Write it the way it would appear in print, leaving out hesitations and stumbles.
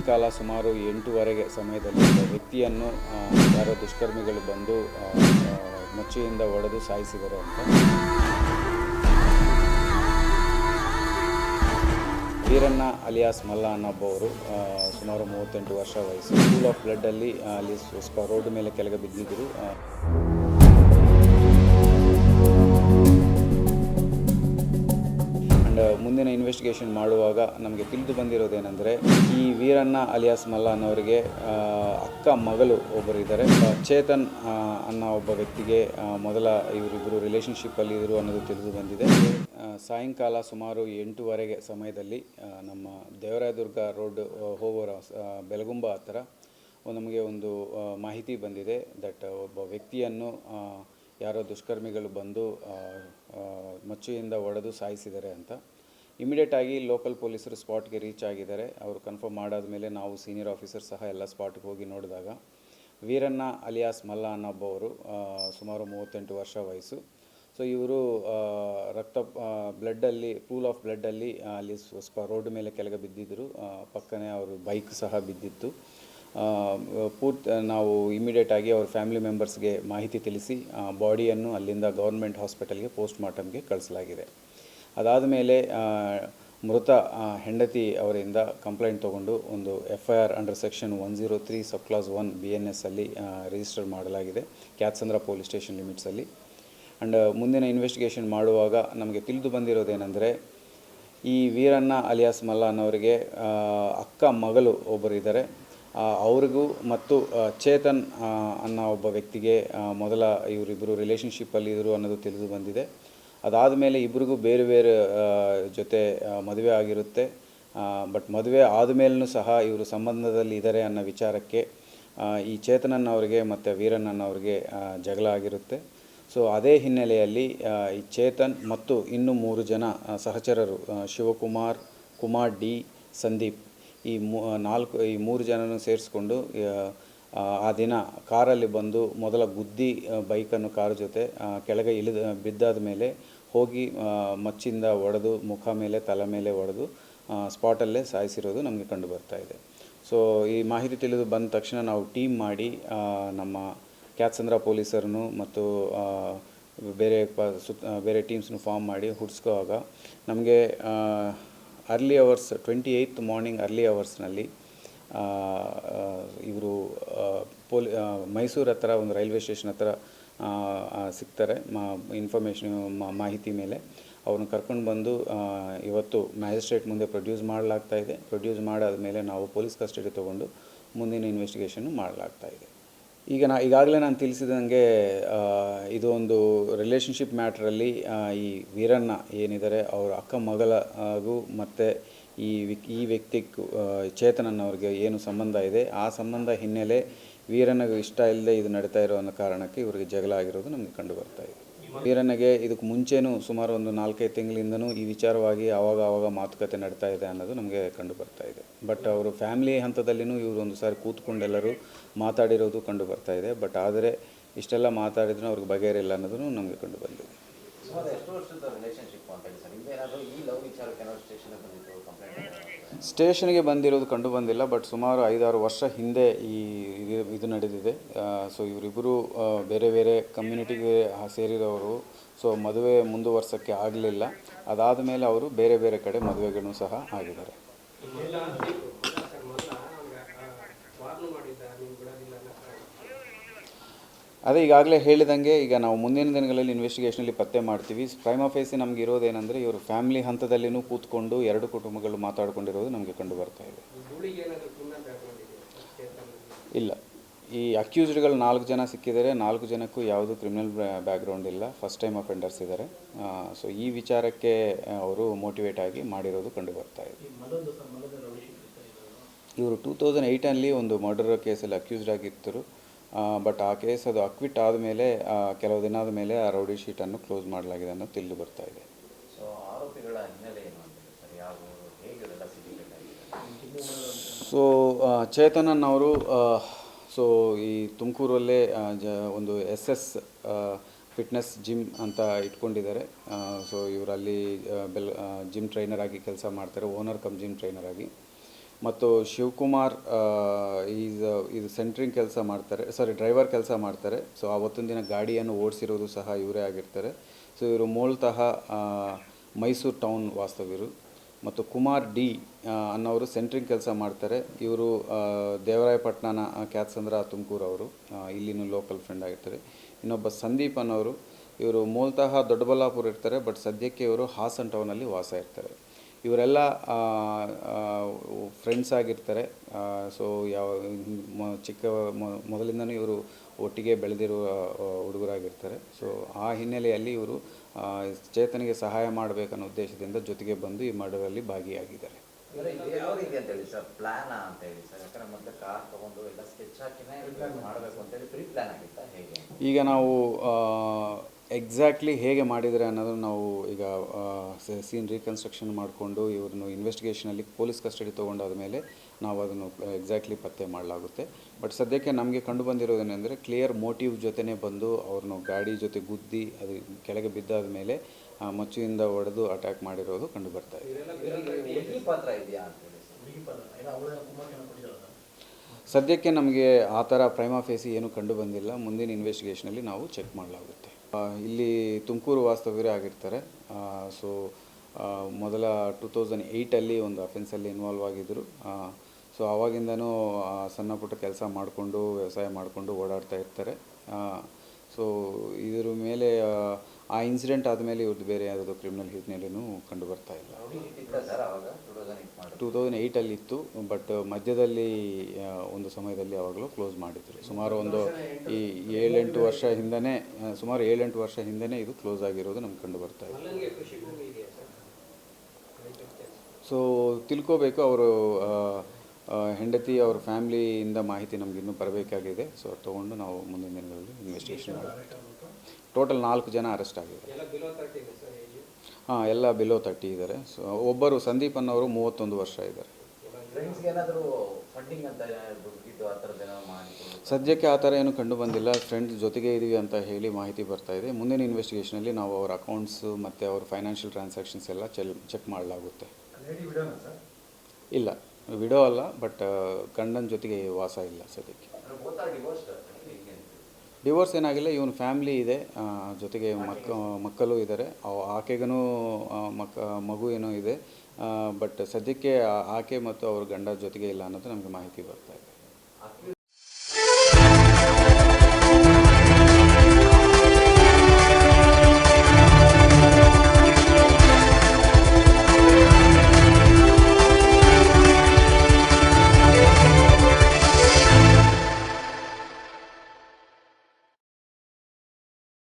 ಸಾಯಂಕಾಲ ಸುಮಾರು 8:30 ಸಮಯದಲ್ಲಿ ಒಬ್ಬ ವ್ಯಕ್ತಿಯನ್ನು ಯಾರೋ ದುಷ್ಕರ್ಮಿಗಳು ಬಂದು ಮಚ್ಚೆಯಿಂದ ಹೊಡೆದು ಸಾಯಿಸಿದ್ದಾರೆ ಅಂತ. ವೀರಣ್ಣ ಅಲಿಯಾಸ್ ಮಲ್ಲ ಅನ್ನೊಬ್ಬವರು ಸುಮಾರು 38 ವರ್ಷ ವಯಸ್ಸು, ಪೂಲ್ ಆಫ್ ಬ್ಲಡ್ಡಲ್ಲಿ ಅಲ್ಲಿ ರೋಡ್ ಮೇಲೆ ಕೆಳಗೆ ಬಿದ್ದಿದ್ದರು. ಮುಂದಿನ ಇನ್ವೆಸ್ಟಿಗೇಷನ್ ಮಾಡುವಾಗ ನಮಗೆ ತಿಳಿದು ಬಂದಿರೋದೇನೆಂದರೆ, ಈ ವೀರಣ್ಣ ಅಲಿಯಾಸ್ ಮಲ್ಲ ಅನ್ನೋರಿಗೆ ಅಕ್ಕ ಮಗಳು ಒಬ್ಬರು ಇದ್ದಾರೆ. ಚೇತನ್ ಅನ್ನೋ ಒಬ್ಬ ವ್ಯಕ್ತಿಗೆ ಮೊದಲ ಇವರಿಬ್ಬರು ರಿಲೇಷನ್ಶಿಪ್ಪಲ್ಲಿ ಇದ್ದರು ಅನ್ನೋದು ತಿಳಿದು ಬಂದಿದೆ. ಸಾಯಂಕಾಲ ಸುಮಾರು 8:30 ಸಮಯದಲ್ಲಿ ನಮ್ಮ ದೇವರಾಯದುರ್ಗ ರೋಡ್ ಹೋಗೋರ ಬೆಳಗುಂಬ ಹತ್ತಿರ ನಮಗೆ ಒಂದು ಮಾಹಿತಿ ಬಂದಿದೆ ದಟ್ ಒಬ್ಬ ವ್ಯಕ್ತಿಯನ್ನು ಯಾರೋ ದುಷ್ಕರ್ಮಿಗಳು ಬಂದು ಮಚ್ಚೆಯಿಂದ ಹೊಡೆದು ಸಾಯಿಸಿದ್ದಾರೆ ಅಂತ. ಇಮಿಡಿಯೇಟಾಗಿ ಲೋಕಲ್ ಪೊಲೀಸರು ಸ್ಪಾಟ್ಗೆ ರೀಚ್ ಆಗಿದ್ದಾರೆ. ಅವರು ಕನ್ಫರ್ಮ್ ಮಾಡಾದ ಮೇಲೆ ನಾವು ಸೀನಿಯರ್ ಆಫೀಸರ್ ಸಹ ಎಲ್ಲ ಸ್ಪಾಟ್ಗೆ ಹೋಗಿ ನೋಡಿದಾಗ ವೀರಣ್ಣ ಅಲಿಯಾಸ್ ಮಲ್ಲ ಅನ್ನೊಬ್ಬವರು ಸುಮಾರು 38 ವರ್ಷ ವಯಸ್ಸು. ಸೊ ಇವರು ಬ್ಲಡ್ಡಲ್ಲಿ ಪೂಲ್ ಆಫ್ ಬ್ಲಡ್ಡಲ್ಲಿ ಅಲ್ಲಿ ರೋಡ್ ಮೇಲೆ ಕೆಳಗೆ ಬಿದ್ದಿದ್ದರು. ಪಕ್ಕನೇ ಅವರು ಬೈಕ್ ಸಹ ಬಿದ್ದಿತ್ತು. ನಾವು ಇಮಿಡಿಯೇಟಾಗಿ ಅವ್ರ ಫ್ಯಾಮಿಲಿ ಮೆಂಬರ್ಸ್ಗೆ ಮಾಹಿತಿ ತಿಳಿಸಿ ಬಾಡಿಯನ್ನು ಅಲ್ಲಿಂದ ಗೌರ್ಮೆಂಟ್ ಹಾಸ್ಪಿಟಲ್ಗೆ ಪೋಸ್ಟ್ ಮಾರ್ಟಮ್ಗೆ ಕಳಿಸಲಾಗಿದೆ. ಅದಾದ ಮೇಲೆ ಮೃತ ಹೆಂಡತಿ ಅವರಿಂದ ಕಂಪ್ಲೇಂಟ್ ತೊಗೊಂಡು ಒಂದು FIR ಅಂಡರ್ ಸೆಕ್ಷನ್ 103 ಸಬ್ ಕ್ಲಾಸ್ 1 BNS ಅಲ್ಲಿ ರಿಜಿಸ್ಟರ್ ಮಾಡಲಾಗಿದೆ ಕ್ಯಾತ್ಸಂದ್ರ ಪೊಲೀಸ್ ಸ್ಟೇಷನ್ ಲಿಮಿಟ್ಸಲ್ಲಿ. ಆ್ಯಂಡ್ ಮುಂದಿನ ಇನ್ವೆಸ್ಟಿಗೇಷನ್ ಮಾಡುವಾಗ ನಮಗೆ ತಿಳಿದು ಬಂದಿರೋದೇನೆಂದರೆ, ಈ ವೀರಣ್ಣ ಅಲಿಯಾಸ್ ಮಲ್ಲ ಅನ್ನೋರಿಗೆ ಅಕ್ಕ ಮಗಳು ಒಬ್ಬರು ಇದ್ದಾರೆ. ಅವ್ರಿಗೂ ಮತ್ತು ಚೇತನ್ ಅನ್ನೋ ಒಬ್ಬ ವ್ಯಕ್ತಿಗೆ ಮೊದಲ ಇವರಿಬ್ಬರು ರಿಲೇಷನ್ಶಿಪ್ಪಲ್ಲಿ ಇದ್ದರು ಅನ್ನೋದು ತಿಳಿದು ಬಂದಿದೆ. ಅದಾದ ಮೇಲೆ ಇಬ್ಬರಿಗೂ ಬೇರೆ ಬೇರೆ ಜೊತೆ ಮದುವೆ ಆಗಿರುತ್ತೆ. ಬಟ್ ಮದುವೆ ಆದಮೇಲೂ ಸಹ ಇವರು ಸಂಬಂಧದಲ್ಲಿ ಇದ್ದಾರೆ ಅನ್ನೋ ವಿಚಾರಕ್ಕೆ ಈ ಚೇತನನ್ನವ್ರಿಗೆ ಮತ್ತು ವೀರಣ್ಣನವ್ರಿಗೆ ಜಗಳ ಆಗಿರುತ್ತೆ. ಸೊ ಅದೇ ಹಿನ್ನೆಲೆಯಲ್ಲಿ ಈ ಚೇತನ್ ಮತ್ತು ಇನ್ನೂ 3 ಜನ ಸಹಚರರು ಶಿವಕುಮಾರ್, ಕುಮಾರ್ ಡಿ, ಸಂದೀಪ್, ಈ 3 ಜನನೂ ಸೇರಿಸ್ಕೊಂಡು ಆ ದಿನ ಕಾರಲ್ಲಿ ಬಂದು ಮೊದಲ ಗುದ್ದಿ ಬೈಕನ್ನು ಕಾರ್ ಜೊತೆ ಕೆಳಗೆ ಬಿದ್ದಾದ ಮೇಲೆ ಹೋಗಿ ಮಚ್ಚಿಂದ ಹೊಡೆದು ಮುಖ ಮೇಲೆ ತಲೆ ಮೇಲೆ ಹೊಡೆದು ಸ್ಪಾಟಲ್ಲೇ ಸಾಯಿಸಿರೋದು ನಮಗೆ ಕಂಡು ಬರ್ತಾ ಇದೆ. ಸೊ ಈ ಮಾಹಿತಿ ತಿಳಿದು ಬಂದ ತಕ್ಷಣ ನಾವು ಟೀಮ್ ಮಾಡಿ ನಮ್ಮ ಕ್ಯಾತ್ಸಂದ್ರ ಪೊಲೀಸರನ್ನು ಮತ್ತು ಬೇರೆ ಟೀಮ್ಸ್ನು ಫಾರ್ಮ್ ಮಾಡಿ ಹುಡ್ಸ್ಕೋವಾಗ ನಮಗೆ early hours 28th morning early ಅವರ್ಸ್ನಲ್ಲಿ ಇವರು ಮೈಸೂರು ಹತ್ರ ಒಂದು ರೈಲ್ವೆ ಸ್ಟೇಷನ್ ಹತ್ರ ಸಿಗ್ತಾರೆ. ಮಾಹಿತಿ ಮೇಲೆ ಅವ್ರನ್ನ ಕರ್ಕೊಂಡು ಬಂದು ಇವತ್ತು ಮ್ಯಾಜಿಸ್ಟ್ರೇಟ್ ಮುಂದೆ ಪ್ರೊಡ್ಯೂಸ್ ಮಾಡಲಾಗ್ತಾಯಿದೆ. ಪ್ರೊಡ್ಯೂಸ್ ಮಾಡಾದ ಮೇಲೆ ನಾವು ಪೊಲೀಸ್ ಕಸ್ಟಡಿ ತೊಗೊಂಡು ಮುಂದಿನ ಇನ್ವೆಸ್ಟಿಗೇಷನ್ನು ಮಾಡಲಾಗ್ತಾಯಿದೆ. ಈಗಾಗಲೇ ನಾನು ತಿಳಿಸಿದಂಗೆ ಇದು ಒಂದು ರಿಲೇಷನ್ಶಿಪ್ ಮ್ಯಾಟ್ರಲ್ಲಿ ಈ ವೀರಣ್ಣ ಏನಿದ್ದಾರೆ ಅವರ ಅಕ್ಕ ಮಗಳಗೂ ಮತ್ತು ಈ ವ್ಯಕ್ತಿಗೂ ಚೇತನನ್ನವ್ರಿಗೆ ಏನು ಸಂಬಂಧ ಇದೆ, ಆ ಸಂಬಂಧ ಹಿನ್ನೆಲೆ ವೀರಣ್ಣಗೆ ಇಷ್ಟ ಇಲ್ಲದೆ ಇದು ನಡೀತಾ ಇರೋ ಅನ್ನೋ ಕಾರಣಕ್ಕೆ ಇವರಿಗೆ ಜಗಳ ಆಗಿರೋದು ನಮಗೆ ಕಂಡು ಬರ್ತಾ ಇದೆ. ವೀರಣ್ಣಗೆ ಇದಕ್ಕೆ ಮುಂಚೆನೂ ಸುಮಾರು ಒಂದು 4-5 ತಿಂಗಳಿಂದನೂ ಈ ವಿಚಾರವಾಗಿ ಆವಾಗ ಮಾತುಕತೆ ನಡೀತಾ ಇದೆ ಅನ್ನೋದು ನಮಗೆ ಕಂಡು ಬರ್ತಾ ಇದೆ. ಬಟ್ ಅವರು ಫ್ಯಾಮಿಲಿ ಹಂತದಲ್ಲಿನೂ ಇವರು ಒಂದು ಸಾರಿ ಕೂತ್ಕೊಂಡೆಲ್ಲರೂ ಮಾತಾಡಿರೋದು ಕಂಡು ಬರ್ತಾ ಇದೆ. ಬಟ್ ಆದರೆ ಇಷ್ಟೆಲ್ಲ ಮಾತಾಡಿದ್ರೂ ಅವ್ರಿಗೆ ಬಗೆಹರಿಲ್ಲ ಅನ್ನೋದು ನಮಗೆ ಕಂಡು ಬಂದಿದೆ. ಸ್ಟೇಷನ್ಗೆ ಬಂದಿರೋದು ಕಂಡು ಬಂದಿಲ್ಲ. ಬಟ್ ಸುಮಾರು 5-6 ವರ್ಷ ಹಿಂದೆ ಇದು ನಡೆದಿದೆ. ಸೊ ಇವರಿಬ್ಬರು ಬೇರೆ ಬೇರೆ ಕಮ್ಯುನಿಟಿಗೆ ಸೇರಿರೋರು. ಸೊ ಮದುವೆ ಮುಂದುವರ್ಸೋಕ್ಕೆ ಆಗಲಿಲ್ಲ. ಅದಾದ ಮೇಲೆ ಅವರು ಬೇರೆ ಬೇರೆ ಕಡೆ ಮದುವೆಗಳೂ ಸಹ ಆಗಿದ್ದಾರೆ. ಅದೇ ಈಗಾಗಲೇ ಹೇಳಿದಂಗೆ ಈಗ ನಾವು ಮುಂದಿನ ದಿನಗಳಲ್ಲಿ ಇನ್ವೆಸ್ಟಿಗೇಷನಲ್ಲಿ ಪತ್ತೆ ಮಾಡ್ತೀವಿ. ಪ್ರೈಮಾ ಫೇಸಿ ನಮ್ಗೆ ಇರೋದೇನೆಂದರೆ, ಇವರು ಫ್ಯಾಮಿಲಿ ಹಂತದಲ್ಲಿನೂ ಕೂತ್ಕೊಂಡು 2 ಕುಟುಂಬಗಳು ಮಾತಾಡ್ಕೊಂಡಿರೋದು ನಮಗೆ ಕಂಡು ಬರ್ತಾ ಇದೆ. ಇಲ್ಲ, ಈ ಅಕ್ಯೂಸ್ಡ್ಗಳು 4 ಜನ ಸಿಕ್ಕಿದ್ದಾರೆ. 4 ಜನಕ್ಕೂ ಯಾವುದೂ ಕ್ರಿಮಿನಲ್ ಬ್ಯಾಕ್ಗ್ರೌಂಡ್ ಇಲ್ಲ, ಫಸ್ಟ್ ಟೈಮ್ ಅಫೆಂಡರ್ಸ್ ಇದ್ದಾರೆ. ಸೊ ಈ ವಿಚಾರಕ್ಕೆ ಅವರು ಮೋಟಿವೇಟ್ ಆಗಿ ಮಾಡಿರೋದು ಕಂಡು ಬರ್ತಾ ಇದೆ. ಇವರು 2008 ಒಂದು ಮರ್ಡರ್ ಕೇಸಲ್ಲಿ ಅಕ್ಯೂಸ್ಡ್ ಆಗಿದ್ದರು. ಬಟ್ ಆ ಕೇಸ್ ಅದು ಅಕ್ವಿಟ್ ಆದಮೇಲೆ ಕೆಲವು ದಿನ ಆದಮೇಲೆ ಆ ರೌಡಿ ಶೀಟನ್ನು ಕ್ಲೋಸ್ ಮಾಡಲಾಗಿದೆ ಅನ್ನೋದು ತಿಳಿದು ಬರ್ತಾ ಇದೆ. ಸೊ ಚೇತನನ್ನವರು ಈ ತುಮಕೂರಲ್ಲೇ ಒಂದು SS ಫಿಟ್ನೆಸ್ ಜಿಮ್ ಅಂತ ಇಟ್ಕೊಂಡಿದ್ದಾರೆ. ಸೊ ಇವರಲ್ಲಿ ಜಿಮ್ ಟ್ರೈನರ್ ಆಗಿ ಕೆಲಸ ಮಾಡ್ತಾರೆ, ಓನರ್ ಕಮ್ ಜಿಮ್ ಟ್ರೈನರ್ ಆಗಿ. ಮತ್ತು ಶಿವಕುಮಾರ್ ಇದು ಸೆಂಟ್ರಿಂಗ್ ಕೆಲಸ ಮಾಡ್ತಾರೆ, ಡ್ರೈವರ್ ಕೆಲಸ ಮಾಡ್ತಾರೆ. ಸೊ ಆವತ್ತಿನ ದಿನ ಗಾಡಿಯನ್ನು ಓಡಿಸಿರೋದು ಸಹ ಇವರೇ ಆಗಿರ್ತಾರೆ. ಸೊ ಇವರು ಮೂಲತಃ ಮೈಸೂರು ಟೌನ್ ವಾಸ್ತವ್ಯರು. ಮತ್ತು ಕುಮಾರ್ ಡಿ ಅನ್ನೋರು ಸೆಂಟ್ರಿಂಗ್ ಕೆಲಸ ಮಾಡ್ತಾರೆ. ಇವರು ದೇವರಾಯಪಟ್ಟಣನ ಕ್ಯಾತ್ಸಂದ್ರ ತುಮಕೂರು ಅವರು, ಇಲ್ಲಿನ ಲೋಕಲ್ ಫ್ರೆಂಡ್ ಆಗಿರ್ತಾರೆ. ಇನ್ನೊಬ್ಬ ಸಂದೀಪ್ ಅನ್ನೋರು, ಇವರು ಮೂಲತಃ ದೊಡ್ಡಬಳ್ಳಾಪುರ ಇರ್ತಾರೆ, ಬಟ್ ಸದ್ಯಕ್ಕೆ ಇವರು ಹಾಸನ್ ಟೌನಲ್ಲಿ ವಾಸ ಇರ್ತಾರೆ. ಇವರೆಲ್ಲ ಫ್ರೆಂಡ್ಸ್ ಆಗಿರ್ತಾರೆ. ಸೊ ಮೊದಲಿಂದನೂ ಇವರು ಒಟ್ಟಿಗೆ ಬೆಳೆದಿರುವ ಹುಡುಗರಾಗಿರ್ತಾರೆ. ಸೊ ಆ ಹಿನ್ನೆಲೆಯಲ್ಲಿ ಇವರು ಚೇತನಿಗೆ ಸಹಾಯ ಮಾಡಬೇಕನ್ನೋ ಉದ್ದೇಶದಿಂದ ಜೊತೆಗೆ ಬಂದು ಈ ಮರ್ಡರಲ್ಲಿ ಭಾಗಿಯಾಗಿದ್ದಾರೆ. ಯಾವ ರೀತಿ ಅಂತ ಹೇಳಿ ಸರ್, ಪ್ಲಾನ್ ಅಂತ ಹೇಳಿ ಸರ್, ಯಾಕಂದ್ರೆ ಮತ್ತೆ ಕಾರ್ ತಗೊಂಡು ಎಲ್ಲ ಸ್ಕೆಚ್ ಹಾಕಿನೇ ಮಾಡಬೇಕು ಅಂತ ಹೇಳಿ ಪ್ರೀ ಪ್ಲಾನ್ ಆಗಿತ್ತಾ ಹೇಗೆ? ಈಗ ನಾವು ಎಕ್ಸಾಕ್ಟ್ಲಿ ಹೇಗೆ ಮಾಡಿದರೆ ಅನ್ನೋದನ್ನು ನಾವು ಈಗ ಸೀನ್ ರೀಕನ್ಸ್ಟ್ರಕ್ಷನ್ ಮಾಡಿಕೊಂಡು ಇವ್ರನ್ನು ಇನ್ವೆಸ್ಟಿಗೇಷನಲ್ಲಿ ಪೊಲೀಸ್ ಕಸ್ಟಡಿ ತೊಗೊಂಡಾದ ಮೇಲೆ ನಾವು ಅದನ್ನು ಎಕ್ಸಾಕ್ಟ್ಲಿ ಪತ್ತೆ ಮಾಡಲಾಗುತ್ತೆ. ಬಟ್ ಸದ್ಯಕ್ಕೆ ನಮಗೆ ಕಂಡು ಬಂದಿರೋದೇನೆಂದರೆ ಕ್ಲಿಯರ್ ಮೋಟಿವ್ ಜೊತೆನೇ ಬಂದು ಅವ್ರನ್ನ ಗಾಡಿ ಜೊತೆ ಗುದ್ದಿ ಅದು ಕೆಳಗೆ ಬಿದ್ದಾದ ಮೇಲೆ ಮಚ್ಚುವಿಂದ ಹೊಡೆದು ಅಟ್ಯಾಕ್ ಮಾಡಿರೋದು ಕಂಡು ಬರ್ತಾ ಇದೆ. ಪಾತ್ರ ಇದೆಯಾ ಅಂತ ಹೇಳಿ ಸದ್ಯಕ್ಕೆ ನಮಗೆ ಆ ಥರ ಪ್ರೈಮಾ ಫೇಸಿ ಏನೂ ಕಂಡು ಬಂದಿಲ್ಲ. ಮುಂದಿನ ಇನ್ವೆಸ್ಟಿಗೇಷನಲ್ಲಿ ನಾವು ಚೆಕ್ ಮಾಡಲಾಗುತ್ತೆ. ಇಲ್ಲಿ ತುಮಕೂರು ವಾಸ್ತವ್ಯರೇ ಆಗಿರ್ತಾರೆ. ಸೊ ಮೊದಲ 2008 ಒಂದು ಅಫೆನ್ಸಲ್ಲಿ ಇನ್ವಾಲ್ವ್ ಆಗಿದ್ದರು. ಸೊ ಆವಾಗಿಂದನೂ ಸಣ್ಣ ಪುಟ್ಟ ಕೆಲಸ ಮಾಡಿಕೊಂಡು ವ್ಯವಸಾಯ ಮಾಡಿಕೊಂಡು ಓಡಾಡ್ತಾ ಇರ್ತಾರೆ. ಸೊ ಇದ್ರ ಮೇಲೆ ಆ ಇನ್ಸಿಡೆಂಟ್ ಆದಮೇಲೆ ಇವ್ರದ್ದು ಬೇರೆ ಯಾವುದೋ ಕ್ರಿಮಿನಲ್ ಹಿನ್ನೆಲೆಯೂ ಕಂಡು ಬರ್ತಾ ಇಲ್ಲ. 2008 ಇತ್ತು, ಬಟ್ ಮಧ್ಯದಲ್ಲಿ ಒಂದು ಸಮಯದಲ್ಲಿ ಯಾವಾಗಲೂ ಕ್ಲೋಸ್ ಮಾಡಿದ್ರು. ಸುಮಾರು ಒಂದು ಈ 7-8 ವರ್ಷ ಹಿಂದೆನೇ ಇದು ಕ್ಲೋಸ್ ಆಗಿರೋದು ನಮ್ಗೆ ಕಂಡು ಬರ್ತಾ ಇದೆ. ಸೊ ತಿಳ್ಕೋಬೇಕು, ಅವರು ಹೆಂಡತಿ ಅವ್ರ ಫ್ಯಾಮ್ಲಿಯಿಂದ ಮಾಹಿತಿ ನಮ್ಗೆ ಇನ್ನೂ ಬರಬೇಕಾಗಿದೆ. ಸೊ ತೊಗೊಂಡು ನಾವು ಮುಂದಿನ ದಿನಗಳಲ್ಲಿ ಇನ್ವೆಸ್ಟಿಗೇಷನ್ ಮಾಡ್ತೀವಿ. ಟೋಟಲ್ 4 ಜನ ಅರೆಸ್ಟ್ ಆಗಿದ್ದಾರೆ. ಎಲ್ಲ ಬಿಲೋ 30 ಇದ್ದಾರೆ. ಸೊ ಒಬ್ಬರು ಸಂದೀಪ್ ಅನ್ನೋರು 31 ವರ್ಷ ಇದ್ದಾರೆ. ಸದ್ಯಕ್ಕೆ ಆ ಥರ ಏನು ಕಂಡು ಬಂದಿಲ್ಲ. ಫ್ರೆಂಡ್ಸ್ ಜೊತೆಗೆ ಇದ್ದೀವಿ ಅಂತ ಹೇಳಿ ಮಾಹಿತಿ ಬರ್ತಾ ಇದೆ. ಮುಂದಿನ ಇನ್ವೆಸ್ಟಿಗೇಷನಲ್ಲಿ ನಾವು ಅವ್ರ ಅಕೌಂಟ್ಸು ಮತ್ತು ಅವ್ರ ಫೈನಾನ್ಷಿಯಲ್ ಟ್ರಾನ್ಸಾಕ್ಷನ್ಸ್ ಎಲ್ಲ ಚೆಕ್ ಮಾಡಲಾಗುತ್ತೆ. ಇಲ್ಲ, ವಿಡೋ ಅಲ್ಲ, ಬಟ್ ಗಂಡನ ಜೊತೆಗೆ ವಾಸ ಇಲ್ಲ ಸದ್ಯಕ್ಕೆ. ಡಿವೋರ್ಸ್ ಏನಾಗಿಲ್ಲ. ಇವನ ಫ್ಯಾಮ್ಲಿ ಇದೆ, ಜೊತೆಗೆ ಮಕ್ಕಳು ಇದ್ದಾರೆ. ಆಕೆಗೂ ಮಗು ಏನೋ ಇದೆ. ಬಟ್ ಸದ್ಯಕ್ಕೆ ಆಕೆ ಮತ್ತು ಅವ್ರ ಗಂಡ ಜೊತೆಗೆ ಇಲ್ಲ ಅನ್ನೋದು ನಮಗೆ ಮಾಹಿತಿ ಬರ್ತಾ ಇದೆ.